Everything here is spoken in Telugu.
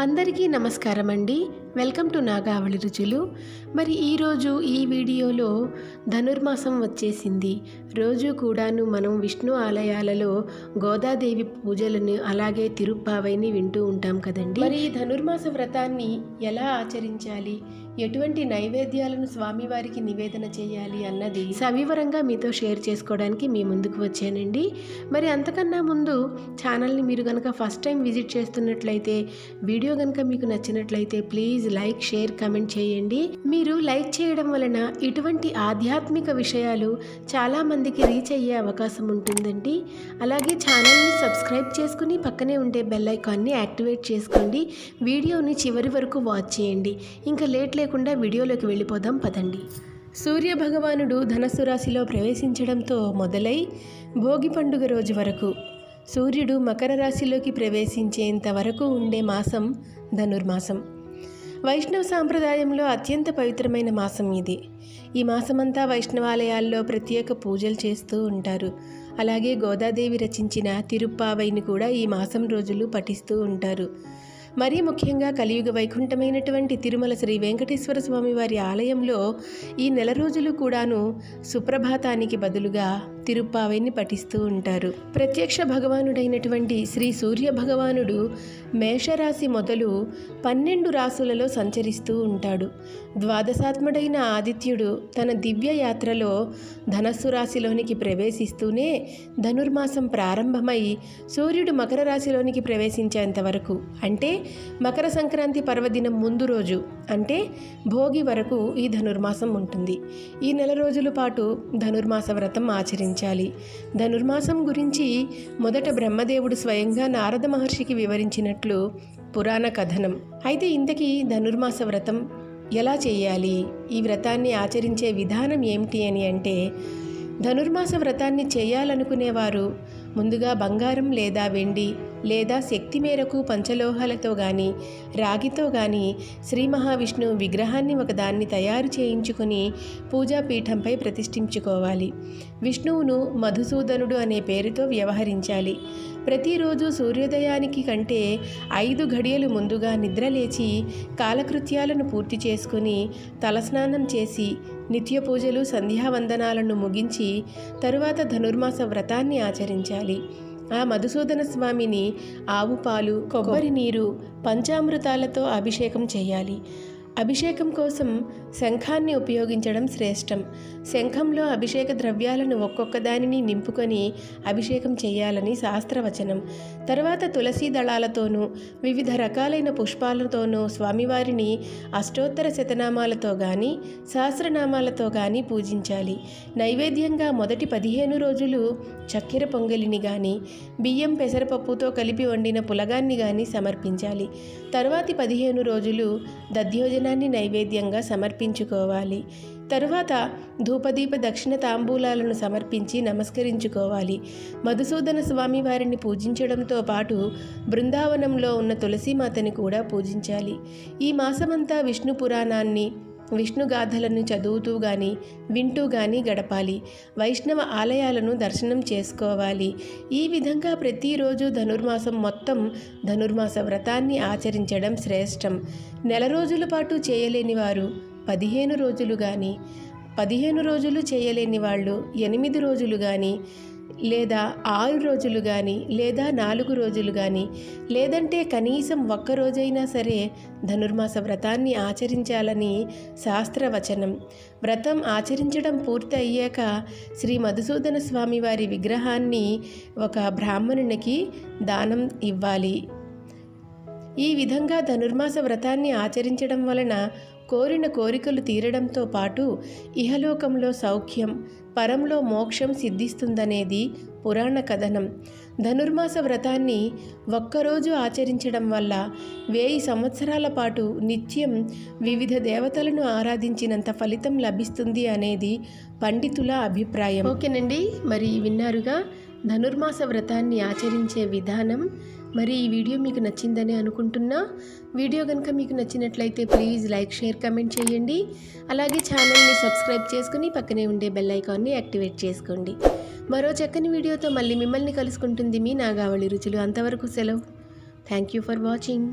అందరికీ నమస్కారం అండి. వెల్కమ్ టు నాగావళి రుచులు. మరి ఈరోజు ఈ వీడియోలో ధనుర్మాసం వచ్చేసింది. రోజు కూడాను మనం విష్ణు ఆలయాలలో గోదాదేవి పూజలను అలాగే తిరుప్పావైని వింటూ ఉంటాం కదండి. మరి ఈ ధనుర్మాస వ్రతాన్ని ఎలా ఆచరించాలి, ఎటువంటి నైవేద్యాలను స్వామివారికి నివేదన చేయాలి అన్నది సవివరంగా మీతో షేర్ చేసుకోవడానికి మీ ముందుకు వచ్చానండి. మరి అంతకన్నా ముందు ఛానల్ని మీరు కనుక ఫస్ట్ టైం విజిట్ చేస్తున్నట్లయితే, వీడియో కనుక మీకు నచ్చినట్లయితే ప్లీజ్ లైక్, షేర్, కమెంట్ చేయండి. మీరు లైక్ చేయడం వలన ఇటువంటి ఆధ్యాత్మిక విషయాలు చాలా మందికి రీచ్ అయ్యే అవకాశం ఉంటుందండి. అలాగే ఛానల్ని సబ్స్క్రైబ్ చేసుకుని పక్కనే ఉండే బెల్ ఐకాన్ని యాక్టివేట్ చేసుకోండి. వీడియోని చివరి వరకు వాచ్ చేయండి. ఇంకా లేట్ లేకుండా వీడియోలోకి వెళ్ళిపోదాం పదండి. సూర్య భగవానుడు ధనస్సు రాశిలో ప్రవేశించడంతో మొదలై భోగి పండుగ రోజు వరకు సూర్యుడు మకర రాశిలోకి ప్రవేశించేంత వరకు ఉండే మాసం ధనుర్మాసం. వైష్ణవ సాంప్రదాయంలో అత్యంత పవిత్రమైన మాసం ఇది. ఈ మాసమంతా వైష్ణవాలయాల్లో ప్రత్యేక పూజలు చేస్తూ ఉంటారు. అలాగే గోదాదేవి రచించిన తిరుప్పావైని కూడా ఈ మాసం రోజులు పఠిస్తూ ఉంటారు. మరీ ముఖ్యంగా కలియుగ వైకుంఠమైనటువంటి తిరుమల శ్రీ వెంకటేశ్వర స్వామి వారి ఆలయంలో ఈ నెల రోజులు కూడాను సుప్రభాతానికి బదులుగా తిరుప్పావైని పఠిస్తూ ఉంటారు. ప్రత్యక్ష భగవానుడైనటువంటి శ్రీ సూర్య భగవానుడు మేషరాశి మొదలు 12 రాశులలో సంచరిస్తూ ఉంటాడు. ద్వాదశాత్ముడైన ఆదిత్యుడు తన దివ్య యాత్రలో ధనస్సు రాశిలోనికి ప్రవేశిస్తూనే ధనుర్మాసం ప్రారంభమై సూర్యుడు మకర రాశిలోనికి ప్రవేశించేంత వరకు, అంటే మకర సంక్రాంతి పర్వదినం ముందు రోజు అంటే భోగి వరకు ఈ ధనుర్మాసం ఉంటుంది. ఈ నెల రోజుల పాటు ధనుర్మాస వ్రతం ఆచరించాలి. ధనుర్మాసం గురించి మొదట బ్రహ్మదేవుడు స్వయంగా నారద మహర్షికి వివరించినట్లు పురాణ కథనం. అయితే ఇంతకీ ధనుర్మాస వ్రతం ఎలా చేయాలి, ఈ వ్రతాన్ని ఆచరించే విధానం ఏమిటి అని అంటే, ధనుర్మాస వ్రతాన్ని చేయాలనుకునేవారు ముందుగా బంగారం లేదా వెండి లేదా శక్తి మేరకు పంచలోహాలతో కానీ రాగితో కానీ శ్రీ మహావిష్ణువు విగ్రహాన్ని ఒకదాన్ని తయారు చేయించుకొని పూజాపీఠంపై ప్రతిష్ఠించుకోవాలి. విష్ణువును మధుసూదనుడు అనే పేరుతో వ్యవహరించాలి. ప్రతిరోజు సూర్యోదయానికి కంటే 5 గడియలు ముందుగా నిద్రలేచి కాలకృత్యాలను పూర్తి చేసుకుని తలస్నానం చేసి నిత్య పూజలు, సంధ్యావందనాలను ముగించి తరువాత ధనుర్మాస వ్రతాన్ని ఆచరించాలి. ఆ మధుసూదన స్వామిని ఆవు పాలు, కొబ్బరి నీరు, పంచామృతాలతో అభిషేకం చేయాలి. అభిషేకం కోసం శంఖాన్ని ఉపయోగించడం శ్రేష్టం. శంఖంలో అభిషేక ద్రవ్యాలను ఒక్కొక్క దానిని నింపుకొని అభిషేకం చేయాలని శాస్త్రవచనం. తర్వాత తులసి దళాలతోనూ వివిధ రకాలైన పుష్పాలతోనూ స్వామివారిని అష్టోత్తర శతనామాలతో కానీ సహస్రనామాలతో కానీ పూజించాలి. నైవేద్యంగా మొదటి 15 రోజులు చక్కెర పొంగలిని కానీ బియ్యం పెసరపప్పుతో కలిపి వండిన పులగాన్ని కానీ సమర్పించాలి. తరువాతి 15 రోజులు దధ్యోజనాన్ని నైవేద్యంగా సమర్పించుకోవాలి. తరువాత ధూపదీప దక్షిణ తాంబూలాలను సమర్పించి నమస్కరించుకోవాలి. మధుసూదన స్వామి వారిని పూజించడంతో పాటు బృందావనంలో ఉన్న తులసీమాతని కూడా పూజించాలి. ఈ మాసమంతా విష్ణు పురాణాన్ని, విష్ణుగాథలను చదువుతూ కానీ వింటూ కానీ గడపాలి. వైష్ణవ ఆలయాలను దర్శనం చేసుకోవాలి. ఈ విధంగా ప్రతిరోజు ధనుర్మాసం మొత్తం ధనుర్మాస వ్రతాన్ని ఆచరించడం శ్రేష్టం. నెల రోజుల పాటు చేయలేని వారు 15 రోజులు కానీ, 15 రోజులు చేయలేని వాళ్ళు 8 రోజులు కానీ, లేదా 6 రోజులు కానీ, లేదా 4 రోజులు కానీ, లేదంటే కనీసం 1 రోజైనా సరే ధనుర్మాస వ్రతాన్ని ఆచరించాలని శాస్త్రవచనం. వ్రతం ఆచరించడం పూర్తి అయ్యాక శ్రీ మధుసూదన స్వామి వారి విగ్రహాన్ని ఒక బ్రాహ్మణునికి దానం ఇవ్వాలి. ఈ విధంగా ధనుర్మాస వ్రతాన్ని ఆచరించడం వలన కోరిన కోరికలు తీరడంతో పాటు ఇహలోకంలో సౌఖ్యం, పరంలో మోక్షం సిద్ధిస్తుందనేది పురాణ కథనం. ధనుర్మాస వ్రతాన్ని ఒక్కరోజు ఆచరించడం వల్ల 1000 సంవత్సరాల పాటు నిత్యం వివిధ దేవతలను ఆరాధించినంత ఫలితం లభిస్తుంది అనేది పండితుల అభిప్రాయం. ఓకేనండి, మరి విన్నారుగా ధనుర్మాస వ్రతాన్ని ఆచరించే విధానం. మరి ఈ వీడియో మీకు నచ్చిందని అనుకుంటున్నా. వీడియో కనుక మీకు నచ్చినట్లయితే ప్లీజ్ లైక్, షేర్, కమెంట్ చేయండి. అలాగే ఛానల్ని సబ్స్క్రైబ్ చేసుకుని పక్కనే ఉండే బెల్ ఐకాన్ని యాక్టివేట్ చేసుకోండి. మరో చక్కని వీడియోతో మళ్ళీ మిమ్మల్ని కలుసుకుంటుంది మీ నాగావళి రుచులు. అంతవరకు సెలవు. Thank you for watching.